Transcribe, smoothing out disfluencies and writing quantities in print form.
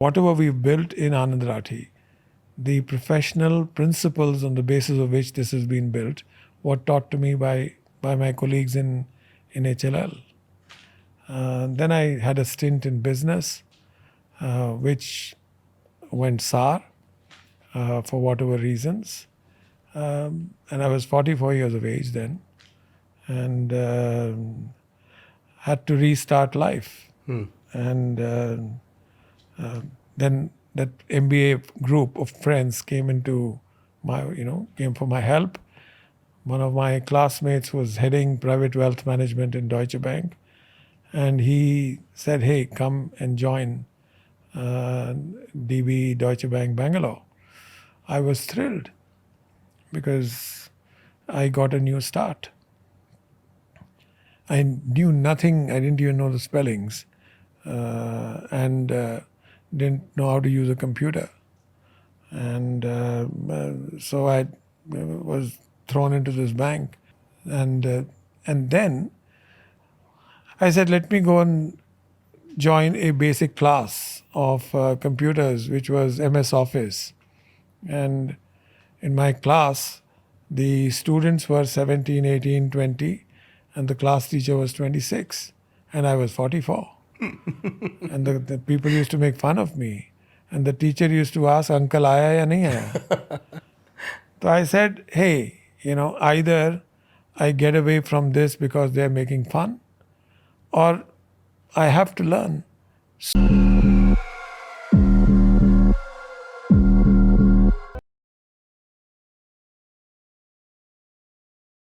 Whatever we've built in Anand Rathi, the professional principles on the basis of which this has been built were taught to me by my colleagues in HLL. Then I had a stint in business, which went sour for whatever reasons. And I was 44 years of age then, and had to restart life. And then that MBA group of friends came came for my help. One of my classmates was heading private wealth management in Deutsche Bank, and he said, "Hey, come and join DB Deutsche Bank Bangalore." I was thrilled because I got a new start. I knew nothing. I didn't even know the spellings, and didn't know how to use a computer. And so I was thrown into this bank. And then I said, let me go and join a basic class of computers, which was MS Office. And in my class, the students were 17, 18, 20, and the class teacher was 26, and I was 44. And the people used to make fun of me. And the teacher used to ask, "Uncle, aaya ya nahi aaya?" So I said, hey, either I get away from this because they're making fun, or I have to learn.